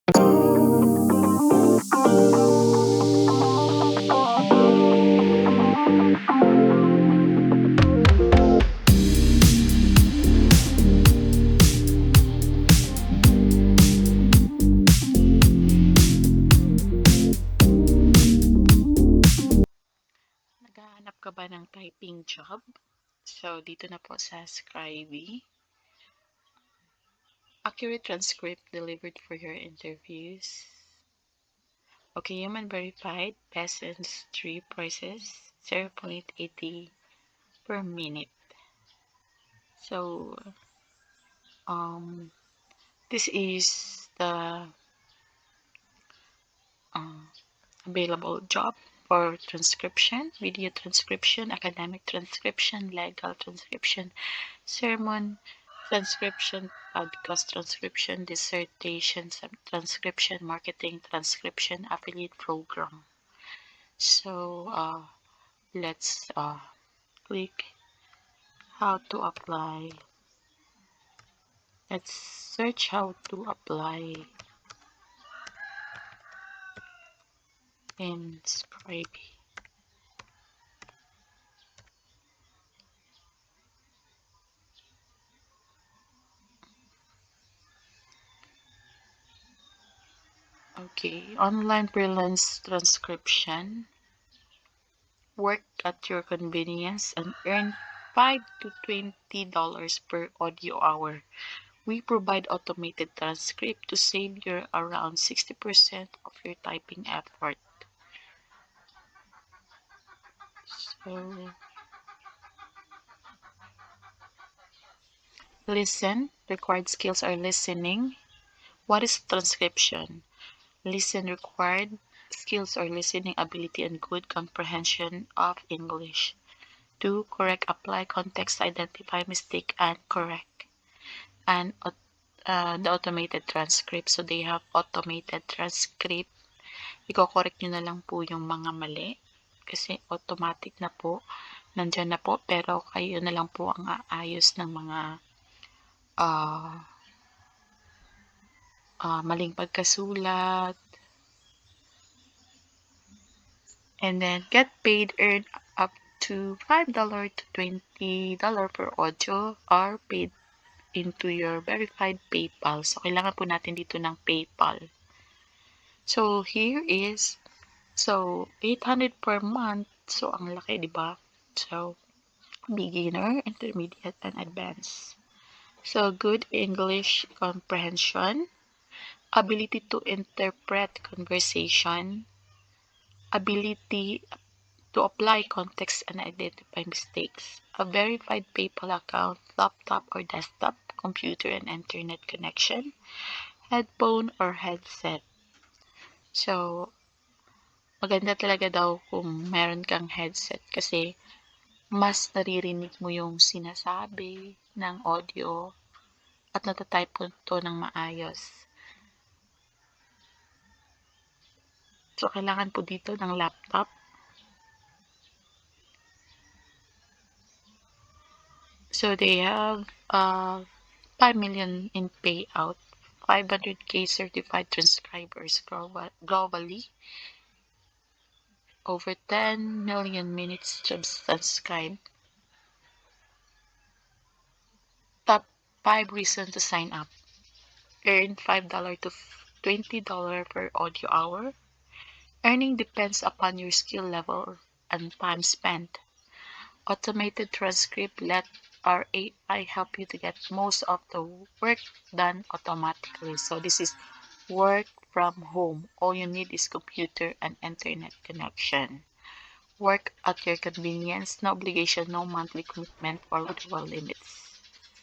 Naghahanap ka ba ng typing job? So, dito na po sa Scribey. Accurate transcript delivered for your interviews. Okay, human verified, best and 3 prices, 0.80 per minute. So, this is the available job for transcription, video transcription, academic transcription, legal transcription, sermon transcription, podcast transcription, dissertation transcription, marketing transcription, affiliate program. So let's click how to apply. Let's search how to apply in Scribey. Okay, online freelance transcription. Work at your convenience and earn $5 to $20 per audio hour. We provide automated transcript to save you around 60% of your typing effort. So, listen. Required skills are listening. What is transcription? Listen. Required skills are listening ability and good comprehension of English. 2. Correct. Apply context, identify mistake, and correct. And the automated transcript. So, they have automated transcript. Iko-correct nyo na lang po yung mga mali. Kasi automatic na po. Nandyan na po. Pero kayo na lang po ang aayos ng mga maling pagkasulat. And then, get paid, earn up to $5 to $20 per audio or paid into your verified PayPal. So, kailangan po natin dito ng PayPal. So, here is, so, 800 per month. So, ang laki, di ba? So, beginner, intermediate, and advanced. So, good English comprehension, ability to interpret conversation, ability to apply context and identify mistakes, a verified PayPal account, laptop or desktop, computer and internet connection, headphone or headset. So, maganda talaga daw kung meron kang headset kasi mas naririnig mo yung sinasabi ng audio at natatype po ito ng maayos. So, kailangan po dito ng laptop. So, they have 5 million in payout, 500K certified transcribers globally, over 10 million minutes transcribed. Top 5 reasons to sign up. Earn $5 to $20 per audio hour. Earning depends upon your skill level and time spent. Automated transcript, let our AI help you to get most of the work done automatically. So this is work from home. All you need is computer and internet connection. Work at your convenience, no obligation, no monthly commitment or withdrawal limits.